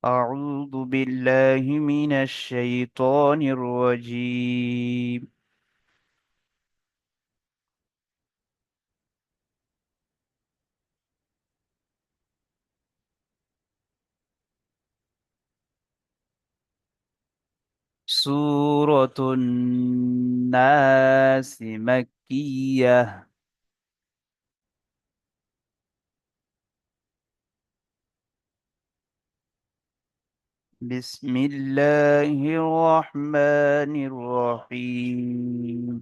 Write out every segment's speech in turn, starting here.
أعوذ بالله من الشيطان الرجيم. سورة الناس مكية. بسم الله الرحمن الرحيم.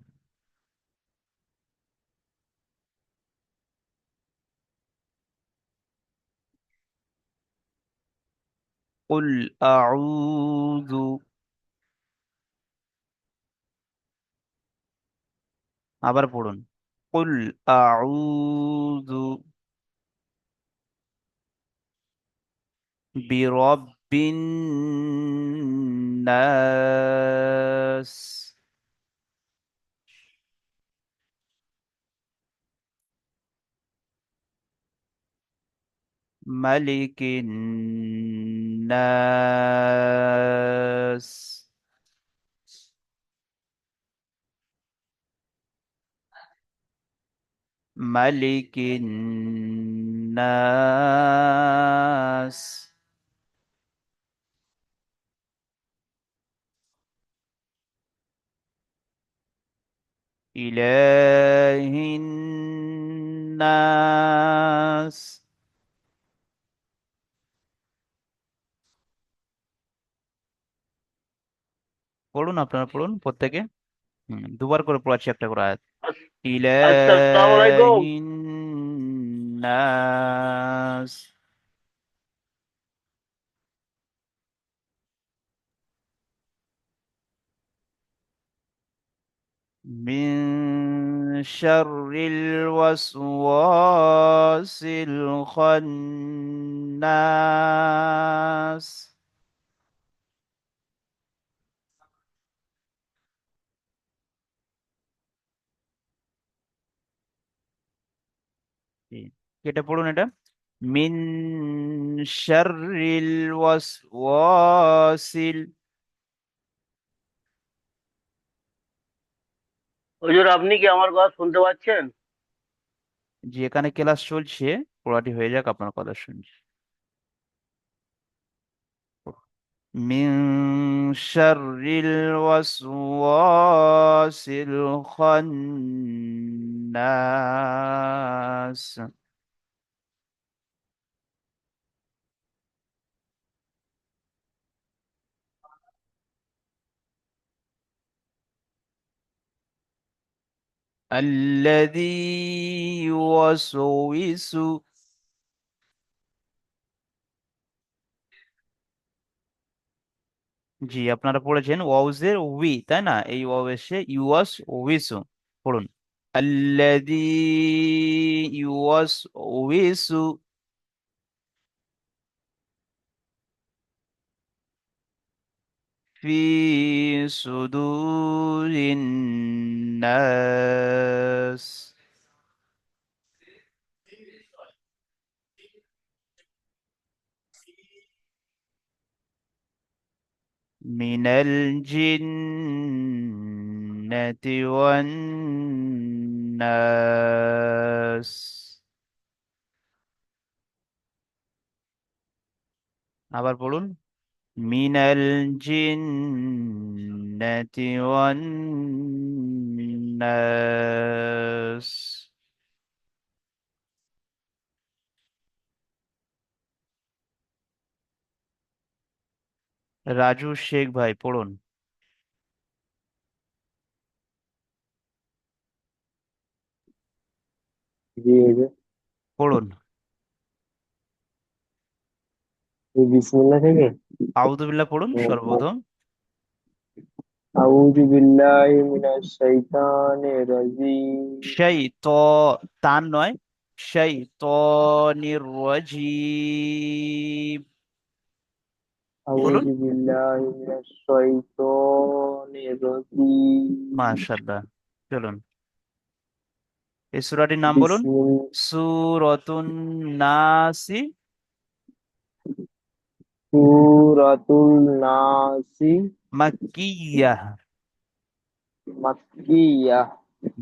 قل أعوذ. আবার পড়ুন। قل أعوذ برب الناس ملك الناس ملك الناس إله الناس। পড়ুন, আপনারা পড়ুন প্রত্যেকে। দুবার করে পড়াচ্ছি, একটা করে আয়াত। আস- আসসালামু আলাইকুম। ইলাহিন নাস من شر الوسواس الخناس এটা পড়ুন এটা। মিন শাররিল ওয়াসওয়াসিল। হুজুর, আপনি কি আমার কথা শুনতে পাচ্ছেন? যে এখানে ক্লাস চলছে, পড়াটি হয়ে যাক, আপনার কথা শুনছি। মিন শাররিল ওয়াসওয়াসিল খান্নাস الذي يوسوس। জি, আপনারা পড়েছেন ওয়াউজের উই, তাই না? এই ওয়াও এসে ইউয়াস উইসু। পড়ুন। আল্লাযী ইউয়াস উইসু ফি সুদুরিন নাস মিনাল জিন্নাতি ওয়ান নাস। আবার পড়ুন। মিনাল জিন্নাতি ওয়ান নাস। রাজু শেখ ভাই পড়ুন। জি, এই যে পড়ুন। এই বিসমিল্লাহ থেকে আউযুবিল্লাহ পড়ুন সর্বপ্রথম। আউযু বিল্লাহি মিনাশ শাইতানির রাজিম। সেই তো, তান নয়, সেই তনির রাজিম। বলুন। আউযু বিল্লাহি মিনাশ শাইতানির রাজিম। মাশাআল্লাহ। চলুন, এই সূরাটির নাম বলুন। বিসমিল্লাহ সূরাতুন নাসি। সূরাতুল নাসি মাক্কিয়াহ। মাক্কিয়াহ।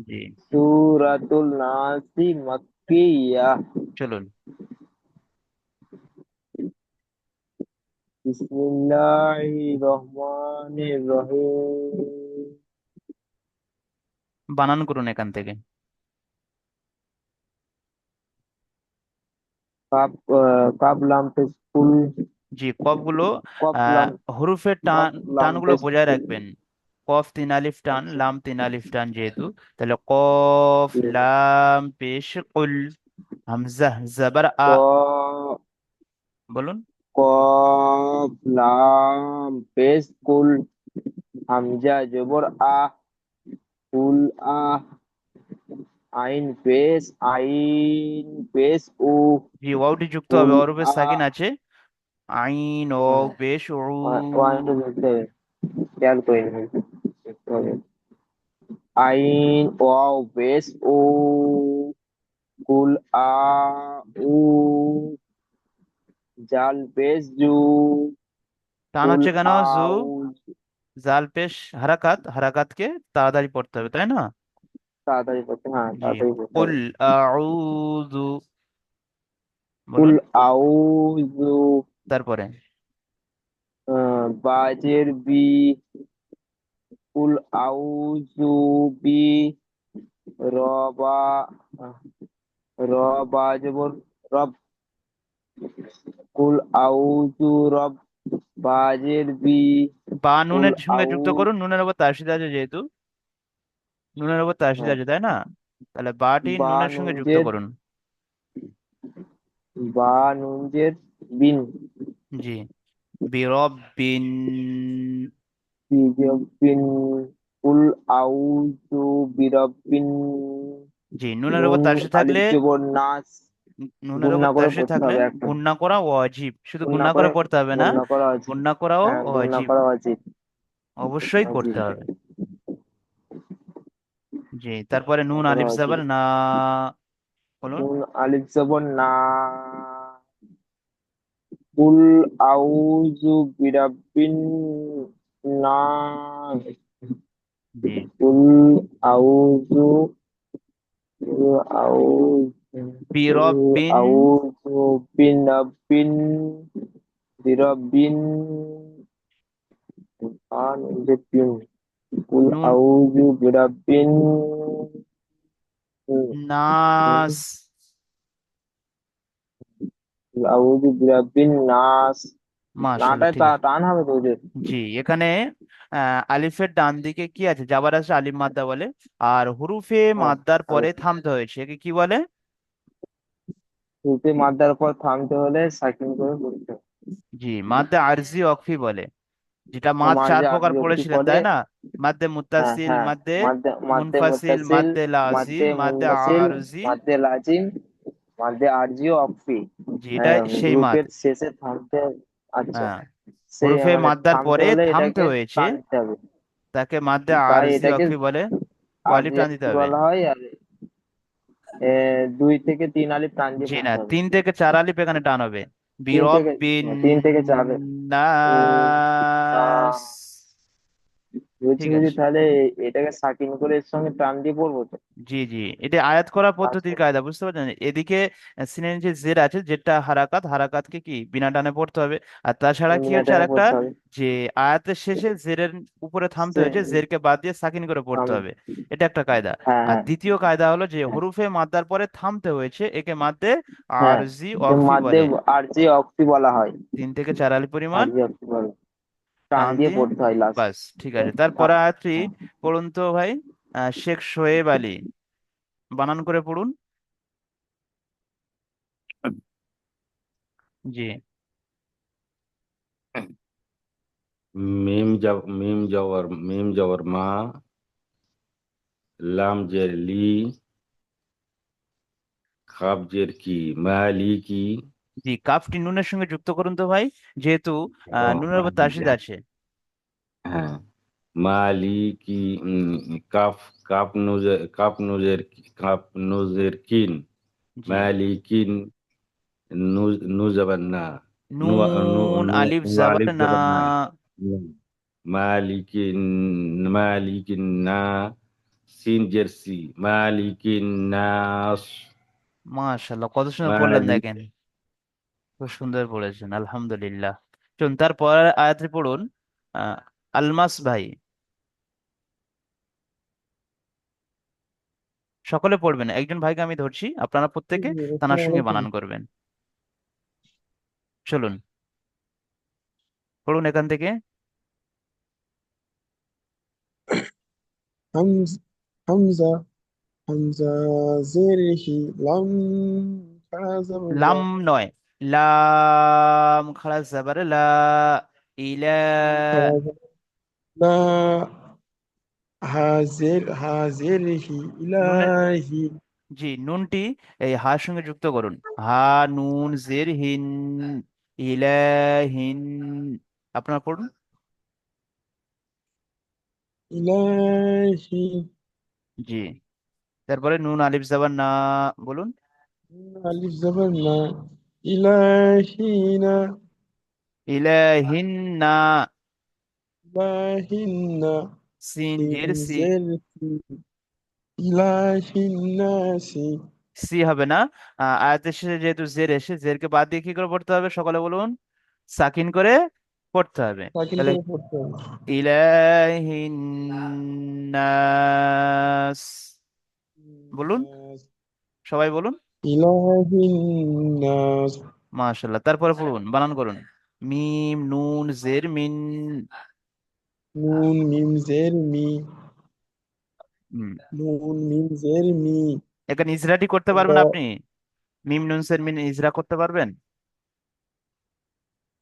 জি, সূরাতুল নাসি মাক্কিয়াহ। চলুন। বিসমিল্লাহির রহমানির রহিম। বানান করুন এখান থেকে। কাপ কাপ লাম পেশ কুল। জি, কফগুলো কপ লাম হরফের কপ লাম টানগুলো পেশ বজায় কুল। রাখবেন। কফ তিন আলিফ টান, আচ্ছা। লাম তিন আলিফ টান যেহেতু, তাহলে কফ লাম পেশ কুল। হামজা জবর আ। ক বলুন। কফ লাম পেশ কুল। হামজা জবর আ। কুল আহ। আইন পেশ উ। জি, ওয়াওটি যুক্ত কুল হবে, হরফে আহ। সাকিন আছে। আইন ও হ্যাঁ, পেশ উ। ওয়ানটা ধরতে হবে, খেয়াল করে নিন। দেখতে হবে। আইন ওয়াও পেশ উ। কুল আ উ। জাল পেশ জু। টান কুল হচ্ছে কেন? জু। আউ। জাল পেশ হারাকাত, হারাকাতকে তাড়াতাড়ি পড়তে হবে, তাই না? তাড়াতাড়ি করতে, হ্যাঁ জি, তাড়াতাড়ি করতে কুল হবে। আউযু। কুল বলুন। আউযু। তারপরে বাজের বি। কুল আউযু বি। রবা রবা জবর রব। কুল আউযু রব। বাজের বি। বা কুল নুনের সঙ্গে আউ। যুক্ত করুন, নুনের উপর তাসদিদ আছে যেহেতু, নুনের উপর তাসদিদ হ্যাঁ, আছে, তাই না? তাহলে বাটি বা নুনের সঙ্গে যুক্ত নুনজের করুন। বা নুনজের বিন। জি, বিরব্বিন। বিন। কুল আউযু বিরব্বিন। জি, নুনের উপর নুন তাসদিদ আলিফ থাকলে, জবর নাস। নুনের উপর গুণনা করে তাসদিদ পড়তে থাকলে হবে একটা। গুণনা করা ওয়াজিব, শুধু গুণনা গুণনা করে করে পড়তে হবে না, গুণনা করা আছে। গুণনা করাও হ্যাঁ, গুণনা ওয়াজিব, করা উচিত। অবশ্যই করতে উচিত। হবে। জি, তারপরে গুণনা নুন করা আলিফ উচিত। জাবার না। বলুন। নুন আলিফ জবর না। কুল আউযু বিরাব্বিন নাস। জি, কুল আউযু কুল আউযু কুল বিরব্বিন। আউযু বিরাব্বিন বিরাব্বিন বিন। কুল নুন আউযু বিরাব্বিন নাস। কুল আউযু বিরাব্বিন নাস। মাশাআল্লাহ, নাটায় ঠিক আছে। টান হবে তো ওদের। জি, এখানে আলিফের ডান দিকে কি আছে? জাবার আছে, আলিফ মাদ্দা বলে। আর হুরুফে হ্যাঁ, মাদ্দার পরে আলিফ। থামতে হয়েছে, একে কি বলে? শুরুতে মাদ্দার পর থামতে হলে সাকিন করে বলতে হবে। জি, মাদ্দে আরজি অকফি বলে, যেটা মাদ আমার চার যে প্রকার আরবি অব্দি পড়েছিলেন, পড়ে। তাই না? মাদ্দে হ্যাঁ, মুত্তাসিল, হ্যাঁ। মাদ্দে মাদ্দে মাদ্দে মুনফাসিল, মুত্তাসিল। মাদ্দে লাজিম, মাদ্দে মাদ্দে মুনফাসিল। আরজি। মাদ্দে লাজিম। মাদ্দে আরজি ও অকফি। জি, এটা সেই মাদ। গ্রুপের শেষে থামতে। আচ্ছা। হ্যাঁ, সে হুরুফে মানে মাদ্দার থামতে পরে হলে থামতে এটাকে হয়েছে, টানতে হবে। তাকে মাদ্দে তাই আরজি এটাকে অকফি বলে। ও আলিফ আরজি টান দিতে অকফি হবে। বলা হয়। আর 2 থেকে 3 আলিফ টান দিয়ে জি না, পড়তে হবে। 3 থেকে 4 আলিফ এখানে টান হবে। 3 থেকে 3 থেকে 4। নাস। বুঝছি ঠিক বুঝছি, আছে। তাহলে এটাকে সাকিন করে এর সঙ্গে টান দিয়ে পড়বো তো। জি, জি, এটা আয়াত করা পদ্ধতির আচ্ছা। কায়দা, বুঝতে পারছেন? এদিকে সিনের যে জের আছে, যেটা হারাকাত, হারাকাতকে কি বিনা টানে পড়তে হবে। আর তাছাড়া কি হচ্ছে মিনাটানে আরেকটা, পড়তে হবে। যে আয়াতের শেষে জেরের উপরে থামতে সে হয়েছে, জেরকে বাদ দিয়ে সাকিন করে পড়তে হবে। এটা একটা কায়দা। হ্যাঁ, আর হ্যাঁ, দ্বিতীয় কায়দা হলো যে হ্যাঁ, হরুফে মাদ্দার পরে থামতে হয়েছে, একে মাদ্দে হ্যাঁ। আরজি একে অকফি মাদ্দে বলে। আরজি অক্সি বলা হয়। 3 থেকে 4 আলিফ পরিমাণ আরজি অক্সি বলে। টান টান দিয়ে দিয়ে। পড়তে হয় লাস্ট। বাস, ঠিক আছে। তারপরে আয়াতটি পড়ুন তো ভাই। শেখ শোয়েব আলী, বানান করে পড়ুন। জি, মিম জবর মা, লাম জের লি, কাব জের কি, মালিকি। জি, কাফটি নুনের সঙ্গে যুক্ত করুন তো ভাই, যেহেতু ও নুনের উপর তাসদিদ আছে। হ্যাঁ, মালিকি। কাফ, কাপ নুজের কিন। জি, মালিকিন। নুজ জবর না। নু নু নুন নু আলিফ জাবার আলিফ না। জবর না। নুন। মালিকিন মালিকিন না। সিন জার্সি মালিকিন নাস। মাশাআল্লাহ, কত সুন্দর পড়লেন মালিক। দেখেন। খুব সুন্দর পড়েছেন, আলহামদুলিল্লাহ। চলুন তারপর আয়াতটি পড়ুন। আহ, আলমাস ভাই, সকলে পড়বেন, একজন ভাইকে আমি ধরছি, আপনারা প্রত্যেকে তানার আসসালামু সঙ্গে আলাইকুম। বানান করবেন। চলুন পড়ুন এখান থেকে। হামজ হামজা হামজা জেরহি লাম লাম খাজাবুল্লাহ নয়, লাম খাড়া জাবার লা, ইলা। লা হাজেরহি নুনের, ইলাহি জি নুনটি এই হার সঙ্গে যুক্ত করুন। হা নুন জের হিন, ইলাহিন। আপনারা পড়ুন। ইলাহি জি, তারপরে নুন আলিফ জাবার না, বলুন। আলিফ জবর না ইলাহিনা ইলাহিন না। ইলাহিন্না সিন সিন জের সি, জের সি ইলাহিন্নাসি সি হবে না। আয়াতের শেষে যেহেতু জের এসে, জেরকে বাদ দিয়ে কি করে পড়তে হবে সকলে বলুন, সাকিন করে পড়তে হবে। সাকিন তাহলে করে পড়তে হবে ইলাহিন নাস, বলুন, সবাই বলুন। ইলাহিন্নাস মাশাআল্লাহ, তারপরে পড়ুন, বানান করুন। মিম নুন জের মিন। নুন মিম জের মি হুম, নুন মিম জের মি এখানে ইজরাটি করতে র পারবেন আপনি? মিম নুন জের মিন ইজরা করতে পারবেন?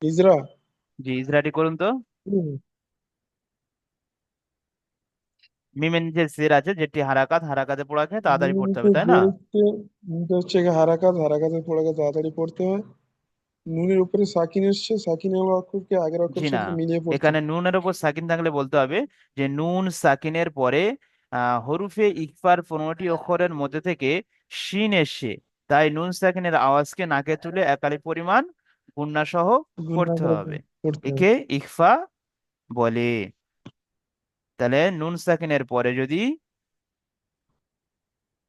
ইজরা জি, ইজরাটি করুন তো। মিমের যে জের আছে, যেটি হারাকাত, হারাকাতে পড়া যায়, তাড়াতাড়ি পড়তে হবে, তাই না? এটা হচ্ছে গিয়ে হারাকাত হারাকাতের পড়ে গেছে তাড়াতাড়ি পড়তে হয় নুনের উপরে সাকিন এসছে সাকিনের অক্ষরকে আগের জি অক্ষরের না, সাথে মিলিয়ে পড়তে এখানে হয়। নুনের উপর সাকিন থাকলে বলতে হবে যে নুন সাকিনের পরে হরুফে ইকফার 15টি অক্ষরের মধ্যে থেকে শিন এসে, তাই নুন সাকিনের আওয়াজকে নাকে তুলে একালি পরিমাণ গুণনা সহ গুণনা পড়তে করে হবে। পড়তে হয়। একে ইকফা বলে। তাহলে নুন সাকিনের পরে যদি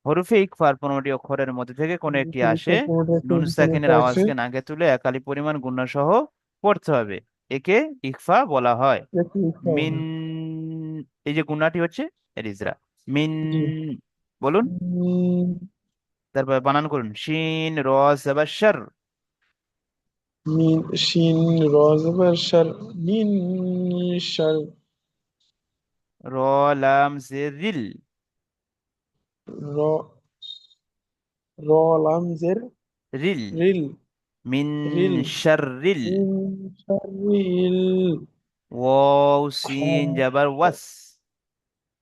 হরফে ইকফার 15টি অক্ষরের মধ্যে থেকে কোনো একটি আসে, নুন কোনো একটা সাকিনের আছে আওয়াজকে নাকে তুলে একালি পরিমাণ গুণনা সহ পড়তে হবে। একে ইকফা বলা হয়। একটু ইচ্ছা মিন, হবে। এই যে গুণাটি হচ্ছে এর ইজরা। মিন, জি বলুন। মিন তারপর বানান করুন, শিন র জবর শর। মিন শিন র জবর শার মিন শার র লাম জের রিল, র র লাম জের রিল। রিল মিন রিল শর রিল। মিন শারিল ওয়াও সিন হা জবর ওয়াস।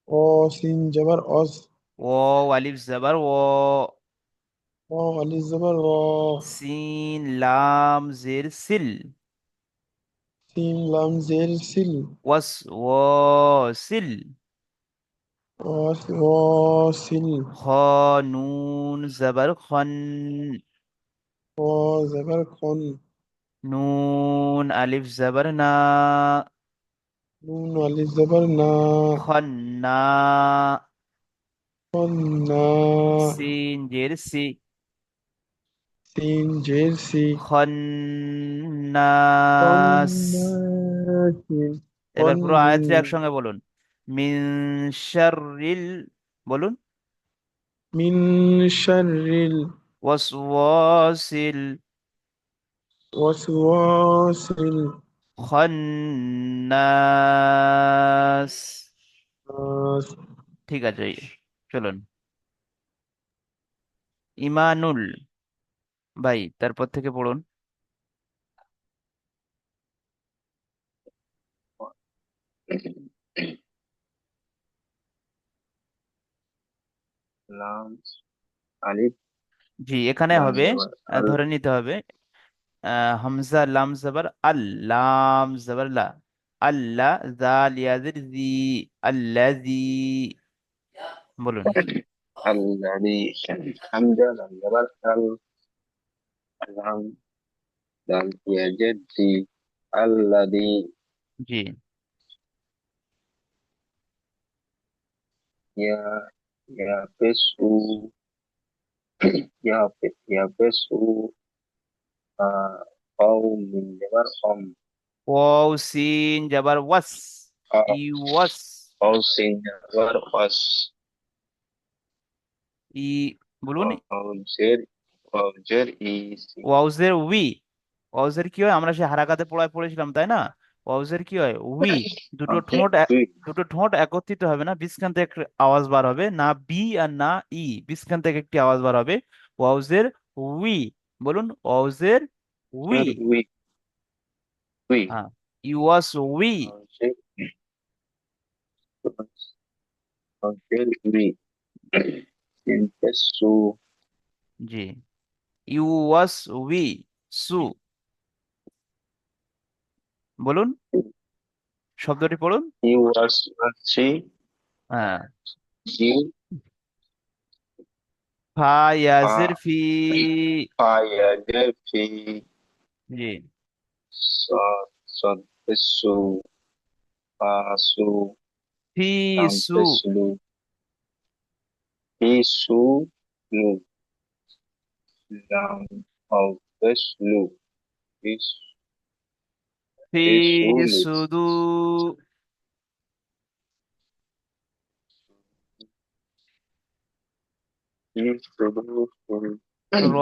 ও সিন জবর অস ওয়াও আলিফ জবর ও। ও আলিফ জবর র সিন লাম জের সিল। সিন লাম জের সিল ওয়াস ওয়াসিল। অস ওয়াসিল খ নুন জবর খন। ও জবর খন নুন আলিফ জবর না। নুন আলিফ জবর না খন্না। খন না সিন জের সি। সিন জের সি খন্নাস। কন্নাসি এবার কন পুরো আয়াতটি একসঙ্গে বলুন। মিন শাররিল, বলুন। মিন শাররিল ওয়াসওয়াসিল ওয়াসওয়াসিল খন্নাস। নাস। ঠিক আছে, চলুন। ইমানুল ভাই, তারপর থেকে পড়ুন। লাম আলিফ জি, এখানে লাম হবে, জবর আল ধরে নিতে হবে হামজা লাম জবর আল, লাম জবর লা, আল্লাহ, জাল ইয়াজির জি, আল্লাজি, বলুন। الذي حمزة لم جبر ال الهم দাল ইয়াজেদ জি আল্লাদি জি। ইয়া ইয়াবেসু ইয়াবেসু আও মিন জাবার ওয়াও সিন জাবার ওয়াস, আ- ইওয়াস। আও সিন জাবার ওয়াস ই বলুন। ওয়াউজের ওয়াউজের ইসি ওয়াউজের উই, ওয়াউজের কি হয় আমরা সে হারাকাতে পড়ায় পড়েছিলাম তাই না? ওয়াউজের কি হয় উই, দুটো ওকে ঠোঁট উই দুটো ঠোঁট একত্রিত হবে না, বিজখান থেকে একটা আওয়াজ বার হবে না, বি আর না ই, বিজখান থেকে একটি আওয়াজ বার হবে। ওয়াউজের উই, বলুন ওয়াউজের উই। উই উই হ্যাঁ, ইউয়াস উই। ওয়াউজের ওয়াউজের উই ইনফেসু জি, ইউয়াস উই সু, বলুন শব্দটি পড়ুন। ইউয়াস সি হ্যাঁ, জি ফা পা ইয়াজের ফি। পায়াজের ফি জি, সদফেসু পাসু ফি সু। লামফেসলু পিসু লু লামফেসলু পিস ফি পিসুলু সুদু, পিসুলু র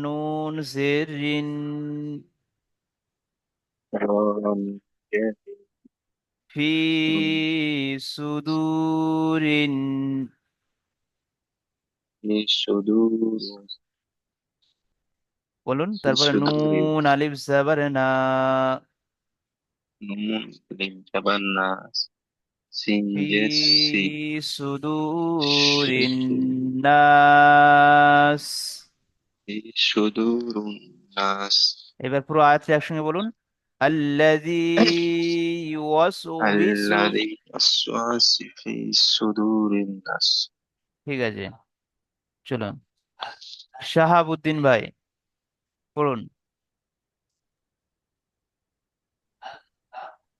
নুন জের রিন, ফি সুদুরিন, পিসুদুরু বলুন তারপরে পিসুদুরিন নুন আলিফ জাবার না, নুন লিজাবান্না ফি সিনজেসি সুদুরিন নাস। পিসুদুরুন নাস এবার পুরো আয়াতটা একসঙ্গে বলুন। আল্লাযী ইউওয়াসউইসু। আল্লাযী ওয়াসওয়াসু ফি সুদুরিন নাস ঠিক আছে, চলুন শাহাবুদ্দিন ভাই পড়ুন।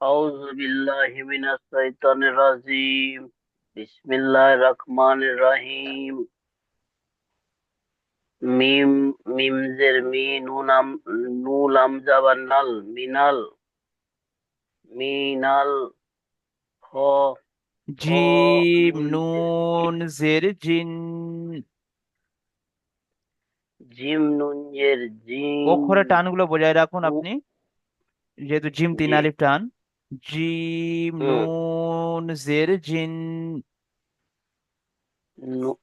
আউযু বিল্লাহি মিনাশ শাইতানির রাজিম। বিসমিল্লাহির রহমানির রহিম। মিম মিম জের মি নু লাম জাবার নাল মিনাল মিনাল খ খ জিম নুন নুন জের জিন, জিম নুন জের জিম অক্ষরের টানগুলো বজায় রাখুন নু আপনি, যেহেতু জিম তিন জি আলিফ টান। জিম হুম নুন জের জিন, নু-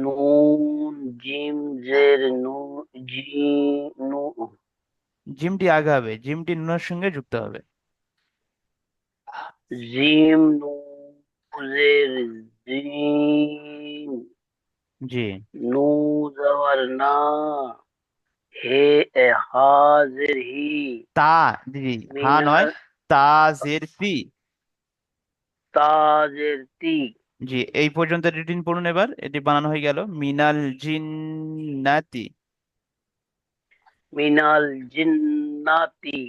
নুন জিম জের নু জি নু জিমটি আগে হবে, জিমটি নুনের সঙ্গে যুক্ত হবে। জিম নুজের জিম জি, নু জবর না হে এ হাজের হি তা, জি, হা নয়, মিনাল তা জের ফি। তাজের তি জি, এই পর্যন্ত রিডিং পড়ুন, এবার এটি বানানো হয়ে গেল মিনাল জিন্নাতি। মিনাল জিন্নাতি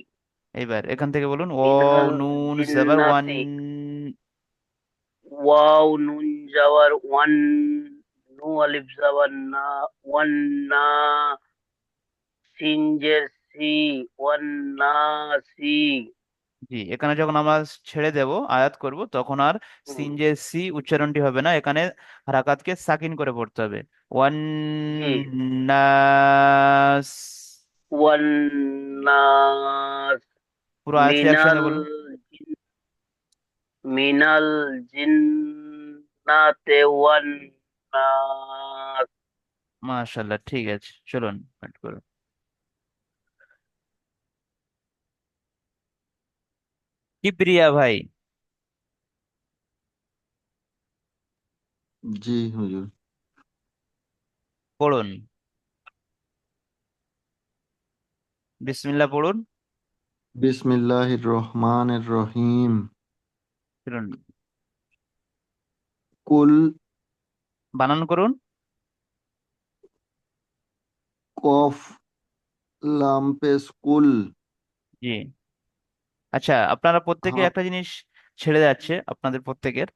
এবার এখান থেকে বলুন ও মিনাল নুন জাবার ওয়ান। জিন্নাতি ওয়াও নুন জবর ওয়ান নু আলিফ জবর না ওয়ান না সিনজের সি ওয়ান না সি জি, এখানে যখন আমরা ছেড়ে দেব আয়াত করব তখন আর হুম, সিন যে সি উচ্চারণটি হবে না, এখানে হারাকাতকে সাকিন করে পড়তে হবে। ওয়ান জি নাস। ওয়ান নাস পুরো আয়াতটি মিনাল একসঙ্গে বলুন। মিনাল জিন্নাতে ওয়ান নাস। মাশাল্লাহ, ঠিক আছে, চলুন পাঠ করুন। কিবরিয়া ভাই জি হুজুর। পড়ুন, বিসমিল্লাহ পড়ুন। বিসমিল্লাহির রহমানির রহিম। চলুন কুল বানান করুন। কফ লাম পেশ কুল। জি। আচ্ছা, আপনারা প্রত্যেকে হা একটা জিনিস ছেড়ে যাচ্ছে আপনাদের প্রত্যেকের,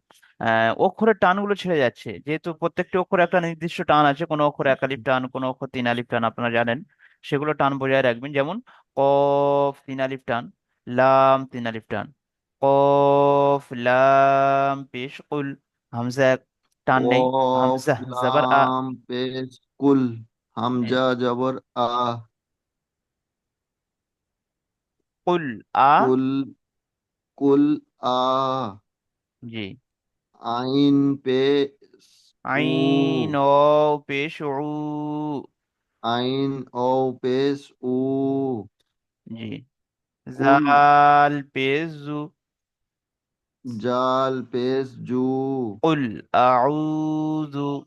অক্ষরের টানগুলো ছেড়ে যাচ্ছে। যেহেতু প্রত্যেকটি অক্ষরে একটা নির্দিষ্ট টান আছে, কোনো অক্ষরে এক আলিফ টান, কোনো অক্ষর তিন আলিফ টান, আপনারা জানেন। সেগুলো টান বজায় রাখবেন। যেমন কফ তিন আলিফ টান, লাম তিন আলিফ টান, কফ লাম পেশ কুল। হামজা টান নেই, কফ হামজা জবর আ। লাম পেশ কুল। হ্যাঁ, হামজা জবর আ। কুল আ। কুল কুল আ। জি। আইন পেশ উ। আইন ও পেশ উ। আইন ও পেশ উ। জি। কুল জাল পেজু। জাল পেশ জু। কুল আউযু।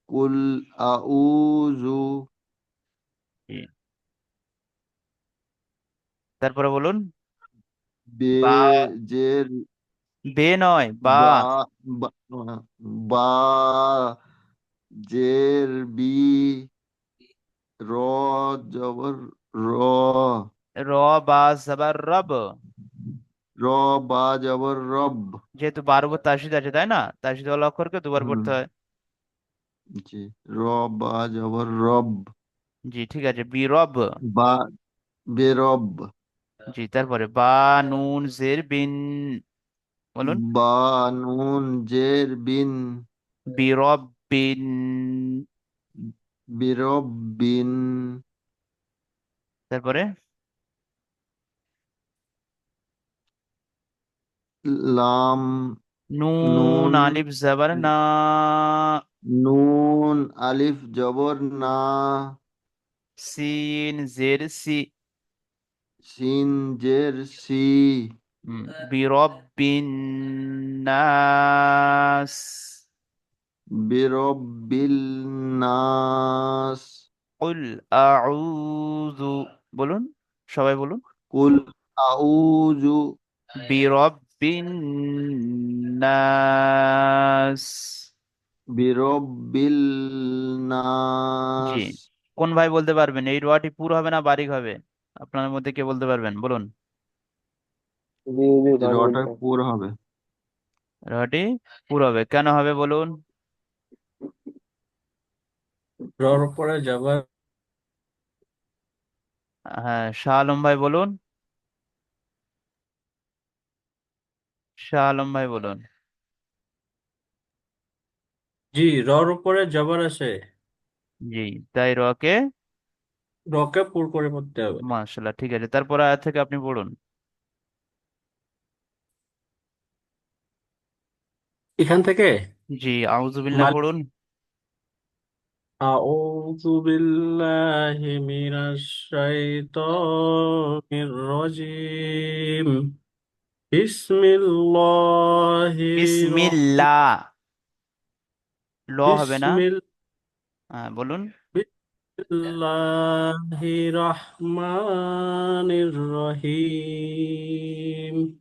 কুল আউযু। জি। তারপরে বলুন। বে বা। জের বে নয়, বা। বা বা বা জের বি। র জবর র। র বা জবর রব। র বা জবর রব। যেহেতু বার উপর তাসদিদ আছে, তাই না? তাসদিদ ওয়ালা অক্ষরকে দুবার হুম। পড়তে হয়। জি। র বা জবর রব। জি, ঠিক আছে, বি রব। বা বেরব। জি। তারপরে বা নুন জের বিন। বলুন। বা নুন জের বিন। বি রব বিন। বিরব বিন। তারপরে লাম নুন নুন আলিফ জবর না। নুন আলিফ জবর না। সিন জের সি। সিন জের সি। বিরব্বিন নাস। বিরব্বিল নাস। কুল আউযু। বলুন, সবাই বলুন। কুল আউযু বিরব্বিন নাস। বিরব্বিল জি। নাস। কোন ভাই বলতে পারবেন এই রোয়াটি পুরো হবে না বারিক হবে? আপনার মধ্যে কে বলতে পারবেন, বলুন। জি জি ভাই রটা বলতে হবে। পুর হবে। রোয়াটি পুরো হবে, কেন হবে বলুন? রর উপরে যাবার। হ্যাঁ, শাহ আলম ভাই বলুন। শাহ আলম ভাই বলুন। জি, রর উপরে যাবার আছে। জি। তাই রকে। রকে পুর করে পড়তে হবে। মাশাল্লাহ, ঠিক আছে। তারপর আয়াত থেকে আপনি পড়ুন। এখান থেকে জি, আউজুবিল্লাহ মাল পড়ুন। আউযু বিল্লাহি মিনাশ শাইতানির রাজিম। বিসমিল্লাহির বিসমিল্লাহ। ল হবে না। বিসমিল হ্যাঁ, বলুন। বিসমিল্লাহির রহমানির রহিম।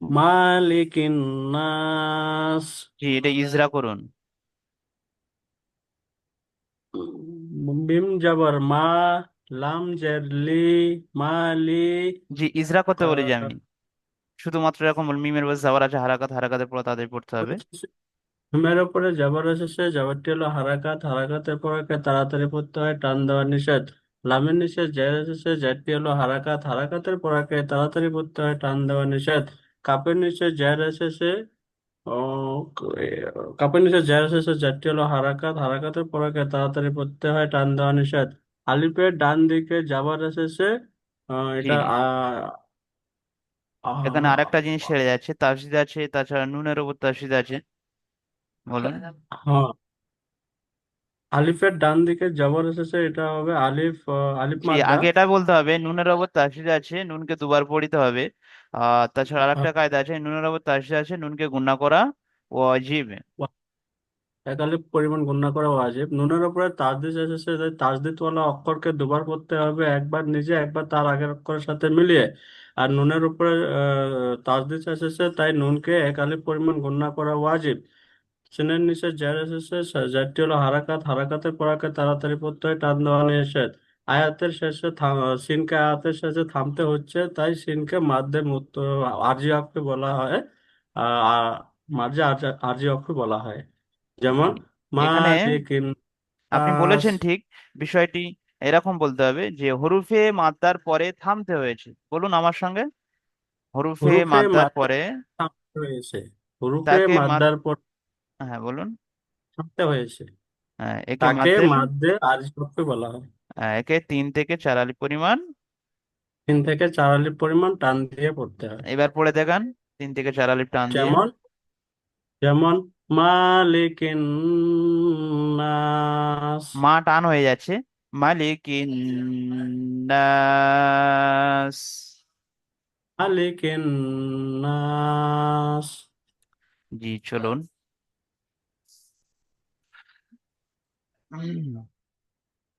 মালিকিন নাস। জি, এটা ইজরা করুন। মিম জাবার মা, লাম জের লি, মালি। জি, ইজরা করতে বলেছি আমি। শুধুমাত্র এরকম মিমের বসে যাওয়ার আছে, হারাকাত হারাকাতের পর তাদের পড়তে হবে। মিমের উপরে জাবার এসেছে, জাবারটি হলো হারাকাত, হারাকাতের পরকে তাড়াতাড়ি পড়তে হয়, টান দেওয়া নিষেধ। লামের নিচে জের এসেছে, জেরটি হলো হারাকাত, হারাকাতের পরকে তাড়াতাড়ি পড়তে হয়, টান দেওয়া নিষেধ। কাপের নিচে জের এসেছে, ও কাপের নিচে জের এসেছে, জেরটি হলো হারাকাত, হারাকাতের পরকে তাড়াতাড়ি পড়তে হয়, টান দেওয়া নিষেধ। আলিফের ডান দিকে জাবার এসেছে, জি। এটা এখানে আ- আরেকটা জিনিস ছেড়ে যাচ্ছে, তাসদিদ আছে, তাছাড়া নুনের উপর তাসদিদ আছে। বলুন। হ্যাঁ, আলিফের ডান দিকে জবর এসেছে, এটা হবে আলিফ, আলিফ জি, মাদ্দা। আগে এটা বলতে হবে নুনের উপর তাসদিদ আছে, নুনকে দুবার পড়িতে হবে। তাছাড়া আহ, আরেকটা কায়দা আছে, নুনের উপর তাসদিদ আছে, নুনকে গুণা করা ওয়াজিব। এক আলিফ পরিমাণ গণনা করা ওয়াজিব। নুনের উপরে তাসদিদ এসেছে, তাই তাসদিদ ওয়ালা অক্ষরকে দুবার পড়তে হবে, একবার নিজে, একবার তার আগের অক্ষরের সাথে মিলিয়ে। আর নুনের উপরে তাসদিদ এসেছে, তাই নুনকে এক আলিফ পরিমাণ গণনা করা ওয়াজিব। সিনের নিচে জের এসেছে, জেরটি হলো হারাকাত, হারাকাতের পর একে তাড়াতাড়ি পড়তে হয়, টান দেওয়া নিষেধ। আয়াতের শেষে সিনকে আয়াতের শেষে থামতে হচ্ছে, তাই সিনকে মাদ্দে আরজি অক্ষে বলা হয়। আহ মাঝে আরজি অক্ষে বলা হয়। যেমন হুম, এখানে মালিকিন আপনি নাস। বলেছেন ঠিক। বিষয়টি এরকম বলতে হবে যে হরুফে মাদ্দার পরে থামতে হয়েছে। বলুন আমার সঙ্গে, হরুফে হুরুফে মাদ্দার মাদ্দা পরে থামতে হয়েছে। হুরুফে তাকে মাদ মাদ্দার পর হ্যাঁ বলুন। থামতে হয়েছে, একে তাকে মাদ্দের মাদ্দে আরজি অক্ষে বলা হয়। একে 3 থেকে 4 আলিফ পরিমাণ। 3 থেকে 4 আলিফ পরিমাণ টান দিয়ে পড়তে হয়। এবার পড়ে দেখান 3 থেকে 4 আলিফ টান দিয়ে। যেমন যেমন মালিকিন নাস। মা টান হয়ে যাচ্ছে। মালিকিন নাস। মালিকিন নাস। জি চলুন।